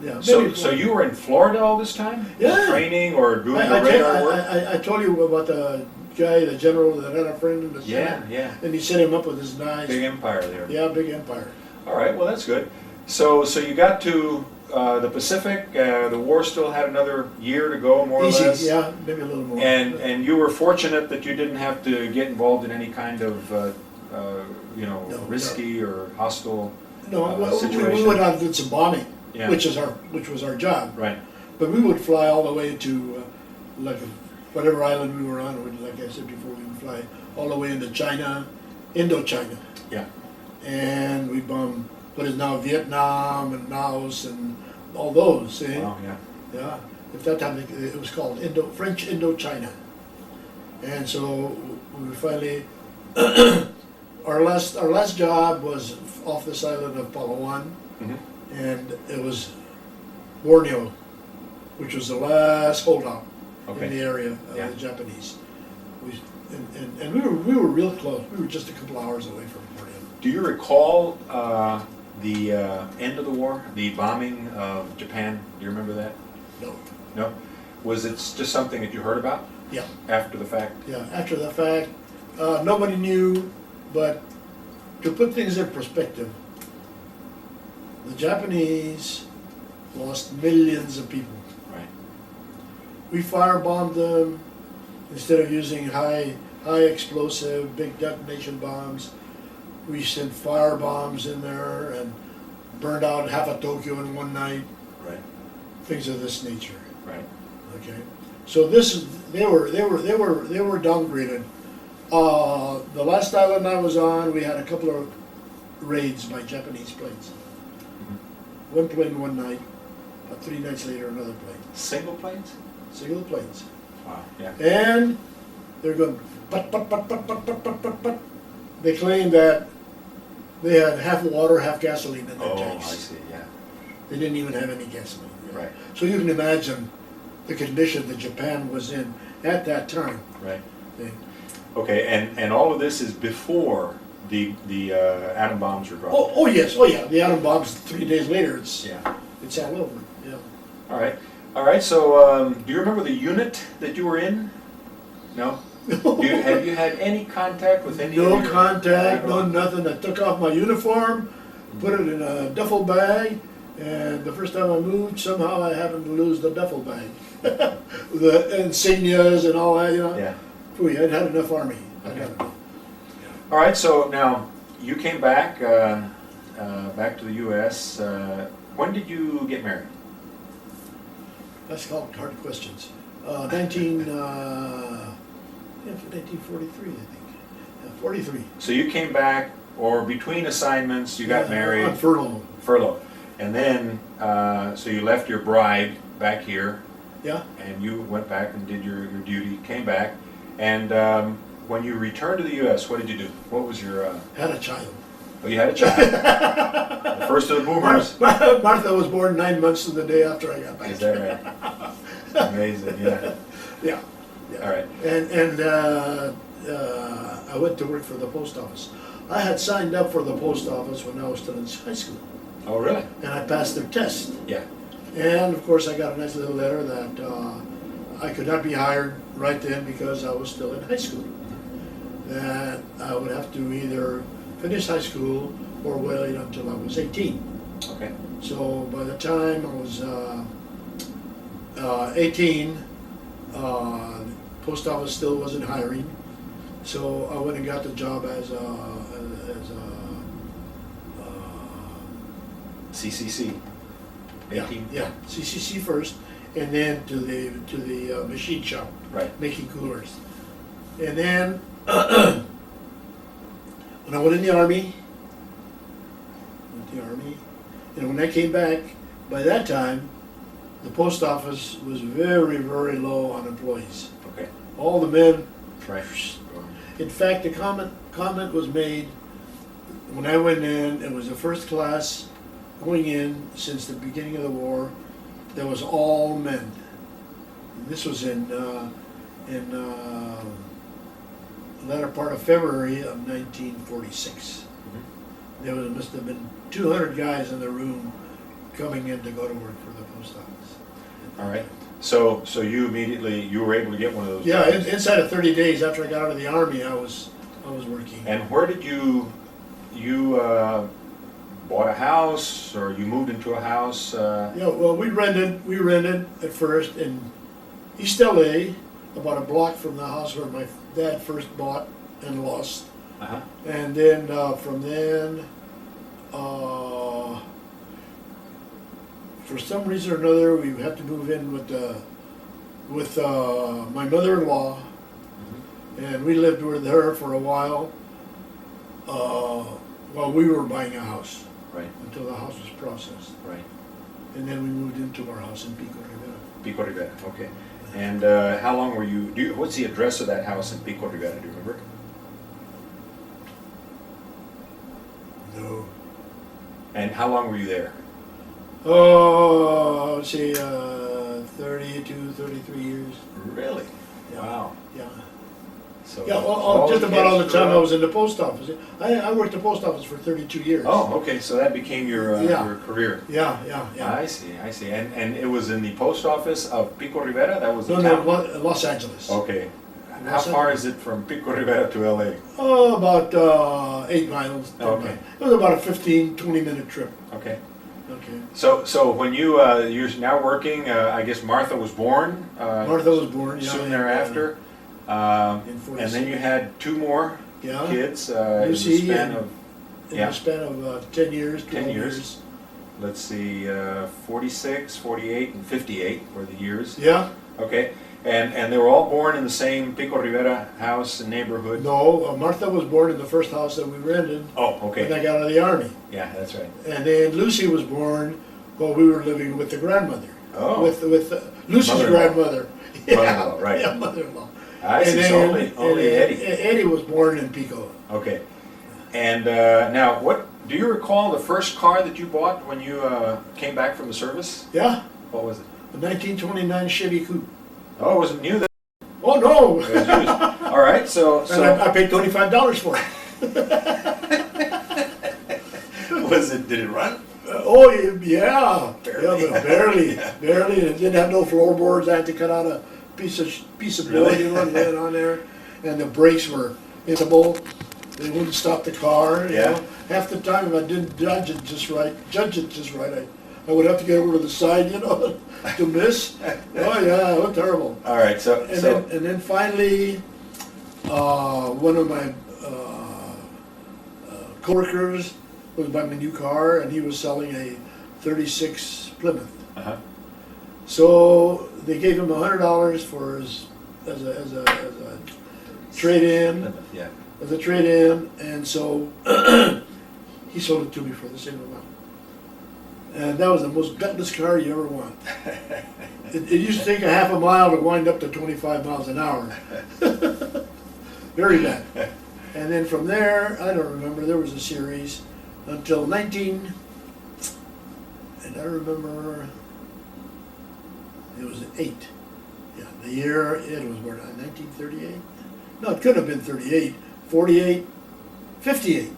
Yeah. So maybe so you were in Florida all this time? Yeah. Training or doing the radar work? I told you about the guy, the general that had a friend in the Yeah, Senate, yeah. and he set him up with his knives. Big empire there. Yeah, big empire. All right. Well, that's good. So you got to the Pacific. The war still had another year to go, more or Easy, less. yeah, maybe a little more. And you were fortunate that you didn't have to get involved in any kind of No, risky or hostile. no, we situation. went out and did some bombing, Yeah. which was our job. Right. But we would fly all the way to like whatever island we were on. Like I said before, we would fly all the way into China, Indochina, Yeah. and we bombed what is now Vietnam and Laos and all those. See? Wow. Yeah. Yeah. At that time it was called French Indochina, and so we finally our last job was off this island of Palawan, hmm and it was Borneo, which was the last holdout. Okay. in the area of Yeah. the Japanese. And we were real close. We were just a couple hours away from Fort Inn. Do you recall the end of the war, the bombing of Japan? Do you remember that? No. No? Was it just something that you heard about Yeah. after the fact? Yeah. After the fact, nobody knew, but to put things in perspective, the Japanese lost millions of people. Right. We firebombed them instead of using high explosive, big detonation bombs. We sent fire bombs in there and burned out half of Tokyo in one night. Right. Things of this nature. Right. Okay. So they were downgraded. The last island I was on, we had a couple of raids by Japanese planes. Mm-hmm. One plane one night, but 3 nights later another plane. Single planes? Single planes. Wow. Yeah. And they're going, but. They claimed that they had half water, half gasoline in their Oh, I tanks. see. Yeah. They didn't even have any gasoline. Right. So you can imagine the condition that Japan was in at that time. Right. They- Okay. And all of this is before the atom bombs were dropped. Oh yes, oh yeah. The atom bombs 3 days later. It's Yeah. all over. Yeah. All right. All right. So, do you remember the unit that you were in? No. Have you had any contact with any? No of your- contact, no nothing. I took off my uniform, put it in a duffel bag, and the first time I moved, somehow I happened to lose the duffel bag. The insignias and all that, you know. Yeah. Phew, I'd had enough army. I'd Okay. had enough. All right. So now you came back back to the U.S. When did you get married? That's called hard questions. 1943, I think. Yeah, 43. So you came back, or between assignments, you got Yeah, married. on furlough. Furlough. And then, so you left your bride back here, Yeah. and you went back and did your duty, came back, and when you returned to the U.S., what did you do? What was your, Had a child. well, you had a child. The first of the boomers. Martha was born 9 months to the day after I got back. Is that right? Amazing, yeah. Yeah. Yeah. All right. And I went to work for the post office. I had signed up for the post office when I was still in high school, Oh, really? and I passed their test. Yeah. And of course, I got a nice little letter that I could not be hired right then because I was still in high school. That I would have to either finish high school or wait until I was 18. Okay. So by the time I was 18, post office still wasn't hiring. So I went and got the job as a CCC. yeah, 18. yeah, CCC first, and then to the machine shop, Right. making coolers. And then when I went in the army, and when I came back, by that time, the post office was very, very low on employees. Okay. All the men. Right. In fact, the comment was made when I went in. It was the first class going in since the beginning of the war. That was all men. And this was in the latter part of February of 1946. There must have been 200 guys in the room coming in to go to work for the post office. All right. So you immediately, you were able to get one of those Yeah, jobs. inside of 30 days after I got out of the army, I was working. And where did you bought a house, or you moved into a house? Yeah, well, we rented at first in East LA, about a block from the house where my dad first bought and lost. Uh-huh. And then from then, for some reason or another, we had to move in with my mother-in-law, and we lived with her for a while we were buying a house. Right. Until the house was processed. Right. And then we moved into our house in Pico Rivera. Pico Rivera. Okay. And how long were you? What's the address of that house in Pico Rivera? Do you remember? No. And how long were you there? Oh, say 32, 33 years. Really? Yeah. Wow. Yeah. So Yeah, just about all the time I was in the post office. I worked the post office for 32 years. Oh, okay, so that became your career. Yeah. I see. And it was in the post office of Pico Rivera? That was the No, town? Los Angeles. Okay. How far is it from Pico Rivera to LA? Oh, about 8 miles. 10 Okay. miles. It was about a 15, 20-minute trip. Okay. Okay. So when you're now working, I guess Martha was born? Martha was born, yeah. Soon thereafter? In 46. And then you had 2 more kids Lucy, in the span of 10 years, 12 10 years. Let's see, 46, 48, and 58 were the years. Yeah. Okay. And they were all born in the same Pico Rivera house and neighborhood? No, Martha was born in the first house that we rented Oh, okay. when I got out of the Army. Yeah, that's right. And then Lucy was born while we were living with the grandmother. Oh. With Lucy's Mother-in-law. grandmother. Mother-in-law, right. Yeah, mother-in-law. I see, so only Eddie. Eddie was born in Pico. Okay. And now, do you recall the first car that you bought when you came back from the service? Yeah, What was it? a 1929 Chevy Coupe. Oh, it wasn't new then? Oh, no! It was used. All right, so And I paid $25 for it. did it run? Oh, yeah. Barely. Yeah, but barely. It didn't have no floorboards. I had to cut out a piece of Really? board and run it on there. And the brakes were invisible. They wouldn't stop the car. You Yeah. know. Half the time, if I didn't judge it just right, I would have to get over to the side, to miss. Oh, yeah, it was terrible. All right, And then finally, one of my coworkers was buying a new car, and he was selling a '36 Plymouth. uh-huh. So they gave him $100 for his as a trade-in, Yeah. as a trade-in, and so he sold it to me for the same amount. And that was the most gutless car you ever want. It used to take a half a mile to wind up to 25 miles an hour. Very bad. And then from there, I don't remember, there was a series until and I remember it was 8. Yeah, the year it was born, 1938? No, it couldn't have been 38, 48, 58.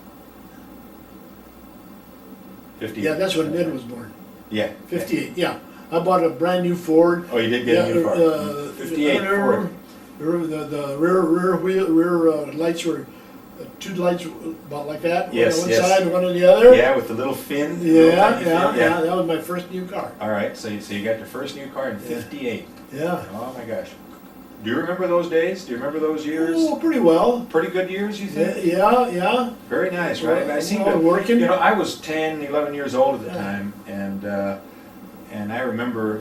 58. Yeah, that's when Ned was born. Yeah. 58, yeah. I bought a brand new Ford. Oh, you did get a new car. 58 Ford. The rear lights were 2 lights about like that. Yes, one on yes. one side, one on the other. Yeah, with the little fin. Yeah. That was my first new car. All right, so you got your first new car in 58. Yeah. Oh my gosh. Do you remember those days? Do you remember those years? Oh, pretty well. Pretty good years, you think? Yeah. Very nice, right? I seem Well, to, working. I was 10, 11 years old at the Yeah. time, and I remember,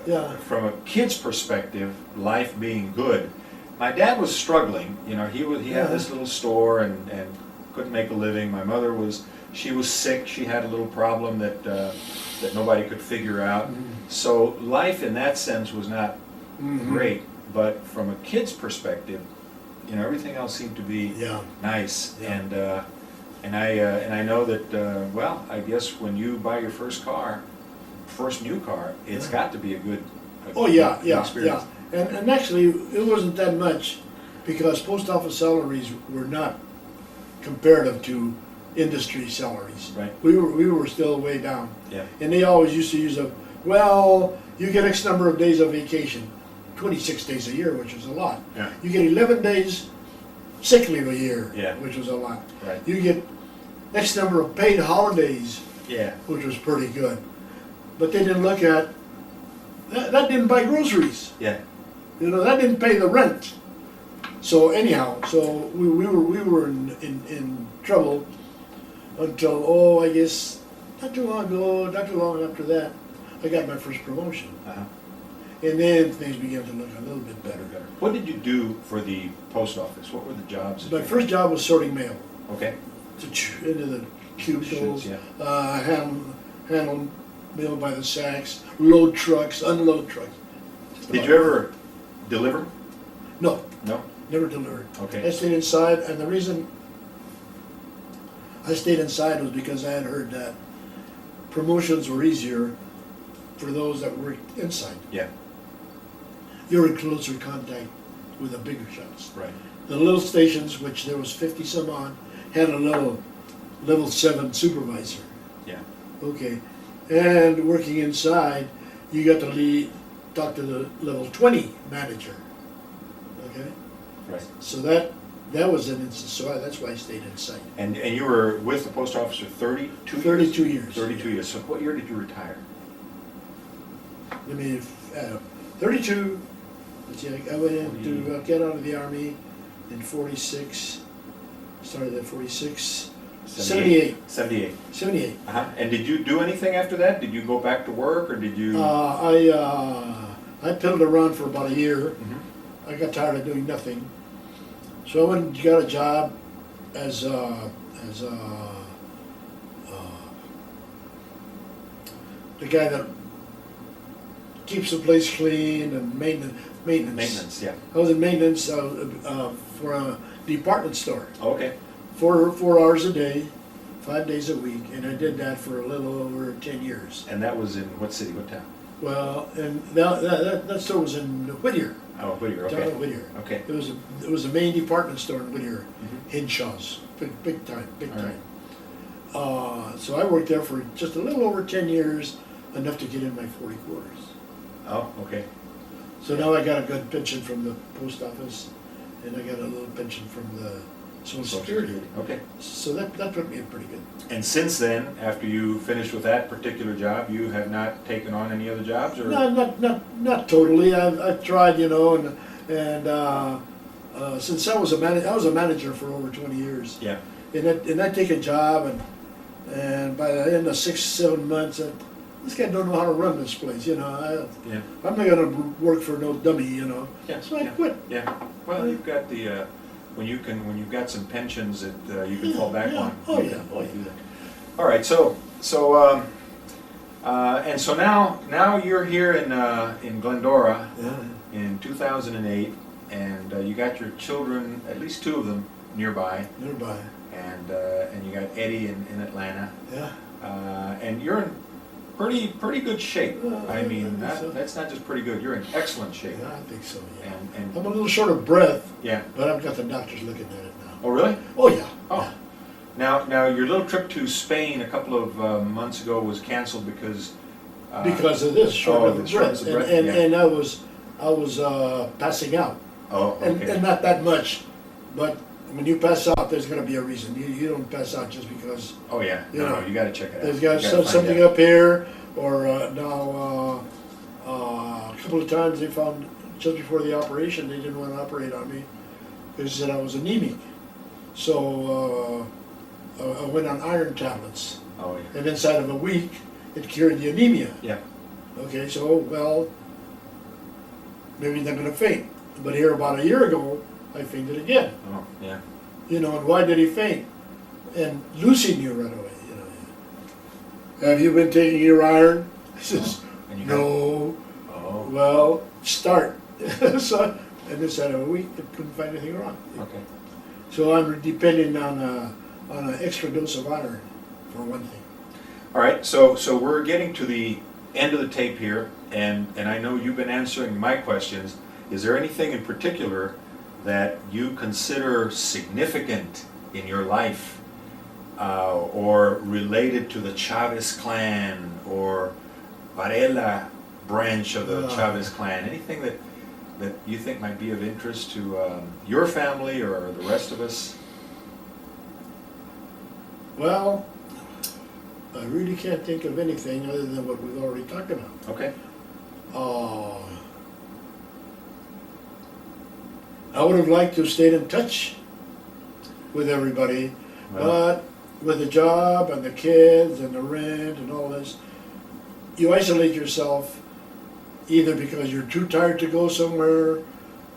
Yeah. from a kid's perspective, life being good. My dad was struggling, he had this little store and couldn't make a living. My mother she was sick. She had a little problem that nobody could figure out. Mm-hmm. So life in that sense was not Mhm. great, but from a kid's perspective, everything else seemed to be Yeah. nice. Yeah. And I know that I guess when you buy your first new car, it's Yeah. got to be a good experience. And actually, it wasn't that much because post office salaries were not comparative to industry salaries. Right. We were still way down. Yeah. And they always used to use you get X number of days of vacation, 26 days a year, which was a lot. Yeah. You get 11 days sick leave a year, Yeah. which was a lot. Right. You get X number of paid holidays, Yeah. which was pretty good. But they didn't look at, that didn't buy groceries. Yeah. That didn't pay the rent. So anyhow, we were in trouble until, I guess, not too long after that, I got my first promotion. Uh-huh. And then things began to look a little bit better. What did you do for the post office? What were the jobs? that My you first job was sorting mail. Okay. Into the cubicles, Chutes, yeah. handle mail by the sacks, load trucks, unload trucks. Did you ever deliver? No, No? never delivered. Okay. I stayed inside, and the reason I stayed inside was because I had heard that promotions were easier for those that worked inside. Yeah. you're in closer contact with the bigger shots. Right. The little stations, which there was 50 some on, had a little level 7 supervisor. Yeah. Okay. And working inside, you got to talk to the level 20 manager. Okay. Right. So that was an instance. So that's why I stayed inside. And you were with the post office for 32 years? 32 years. 32 years. So what year did you retire? I mean, 32. Let's see, I went in to get out of the Army in 46. Started at 46. 78. 78. 78. Uh-huh. And did you do anything after that? Did you go back to work, or did you? I piddled around for about a year. Mm-hmm. I got tired of doing nothing, so I went and got a job as the guy that keeps the place clean and maintenance. Maintenance, yeah. I was in maintenance for a department store. Okay. 4 hours a day, 5 days a week, and I did that for a little over 10 years. And that was in what city, what town? Well, and that store was in Whittier. Oh, Whittier, Down okay. at Whittier. Okay. It was a main department store in Whittier, Mhm. Hinshaw's, big time. All right. So I worked there for just a little over 10 years, enough to get in my 40 quarters. Oh, okay. So now I got a good pension from the post office, and I got a little pension from the Social Security. Okay. So that put me in pretty good. And since then, after you finished with that particular job, you have not taken on any other jobs, or? No, not totally. I've tried, and since I was a manager for over 20 years. Yeah. And I take a job, and by the end of 6-7 months, this guy don't know how to run this place. Yeah. I'm not gonna work for no dummy. Yeah. So I yeah. quit. Yeah. Well, you've got the when you've got some pensions that you can fall back on. Oh you yeah. can Oh do yeah. that. All right. And so now you're here in Glendora Yeah. in 2008, and you got your children, at least 2 of them, nearby, Nearby. and you got Eddie in Atlanta, Yeah. and you're in pretty good shape. I mean, I think so. that's not just pretty good. You're in excellent shape. Yeah, I think so. Yeah. And I'm a little short of breath, yeah. but I've got the doctors looking at it now. Oh, really? Oh yeah. Oh. Now your little trip to Spain a couple of months ago was canceled because. Because of this short of the breath, shortness of breath, and yeah. I was passing out, Oh, okay. and not that much, but when you pass out, there's going to be a reason. You don't pass out just because Oh yeah. you No, know, you got to check it out. there's You got gotta find something out. up here, or now a couple of times they found just before the operation they didn't want to operate on me because they said I was anemic, so I went on iron tablets, Oh yeah. and inside of a week it cured the anemia. Yeah. Okay, so, well, maybe they're gonna faint. But here about a year ago, I fainted again. Oh yeah. And why did he faint? And Lucy knew right away, Have you been taking your iron? I says, And you no. Oh. Well, start. So, and inside of a week, they couldn't find anything wrong. Okay. So I'm depending on an extra dose of iron, for one thing. All right. So we're getting to the end of the tape here, and I know you've been answering my questions. Is there anything in particular that you consider significant in your life, or related to the Chavez clan or Varela branch of the Chavez clan? Anything that you think might be of interest to your family or the rest of us? Well, I really can't think of anything other than what we've already talked about. Okay. I would have liked to have stayed in touch with everybody, but with the job and the kids and the rent and all this, you isolate yourself either because you're too tired to go somewhere,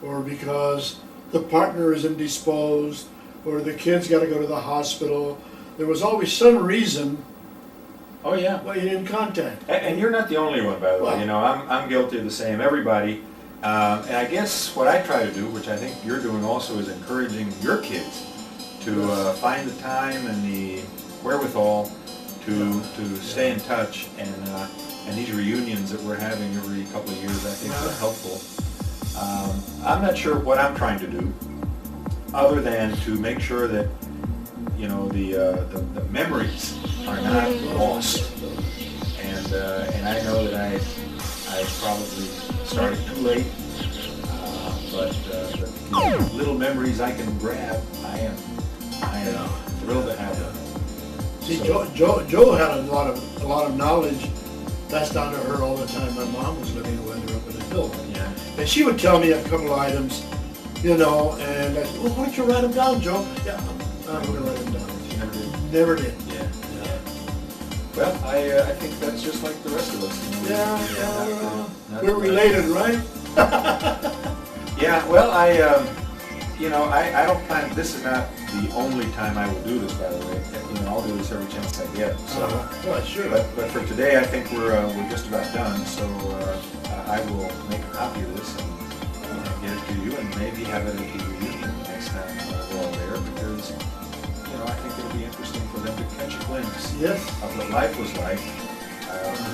or because the partner is indisposed, or the kids got to go to the hospital. There was always some reason Oh yeah. why you didn't contact. And you're not the only one, by the way. I'm guilty of the same. Everybody. And I guess what I try to do, which I think you're doing also, is encouraging your kids to find the time and the wherewithal to stay in touch. And these reunions that we're having every couple of years, I think, are helpful. I'm not sure what I'm trying to do, other than to make sure that, you know, the memories are not lost. And I know that I probably started too late, but the little memories I can grab, I am thrilled to have them. See, So- Joe had a lot of knowledge passed down to her all the time. My mom was living with her up in the hill. Yeah. And she would tell me a couple of items, you know, and I said, well, why don't you write them down, Joe? Yeah, I'm going to write them down. You never did? Never did. Yeah. Well, I think that's just like the rest of us. You know, not we're related, right? Yeah, well, you know, I don't plan, this is not the only time I will do this, by the way. You know, I'll do this every chance I get. So, Well, sure. but for today, I think we're just about done. So I will make a copy of this and get it to you, and maybe have it at the reunion next time we're all there, because, you know, I think it'll be interesting for them to catch a glimpse Yes. of what life was like.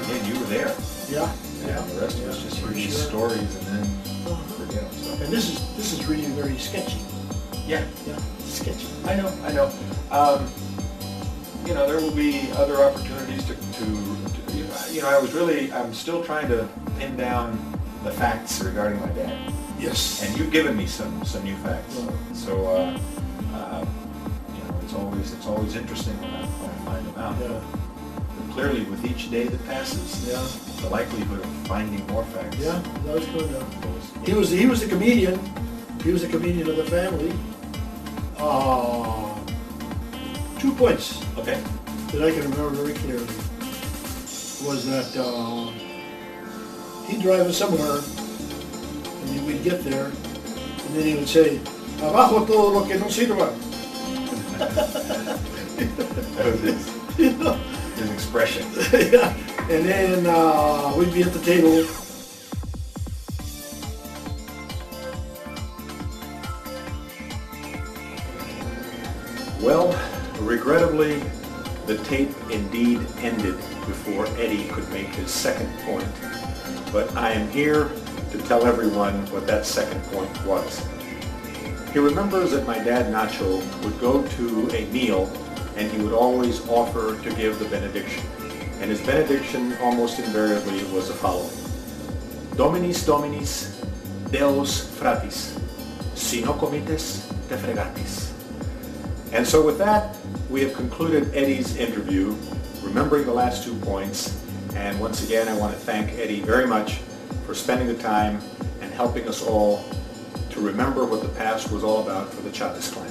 Again, you were there. Yeah. And the rest of us just hear For these sure. stories and then forget them. So. And this is really very sketchy. Yeah, Yeah, sketchy. I know. You know, there will be other opportunities to you know, I'm still trying to pin down the facts regarding my dad. Yes. And you've given me some new facts. So, you know, it's always interesting when I find them out. Yeah. But clearly, with each day that passes, Yeah. the likelihood of finding more facts. Yeah, that was good. goes- He was a comedian. He was a comedian of the family. 2 points Okay. that I can remember very clearly was that he'd drive us somewhere, and we'd get there, and then he would say, "Abajo todo lo que no sirva." That was You know? his expression. Yeah. And then we'd be at the table. Well, regrettably, the tape indeed ended before Eddie could make his second point. But I am here to tell everyone what that second point was. He remembers that my dad Nacho would go to a meal and he would always offer to give the benediction. And his benediction almost invariably was the following: Dominis Dominis, Deus fratis, si no comites, te fregatis. And so with that, we have concluded Eddie's interview, remembering the last 2 points. And once again, I want to thank Eddie very much for spending the time and helping us all to remember what the past was all about for the Chavez clan.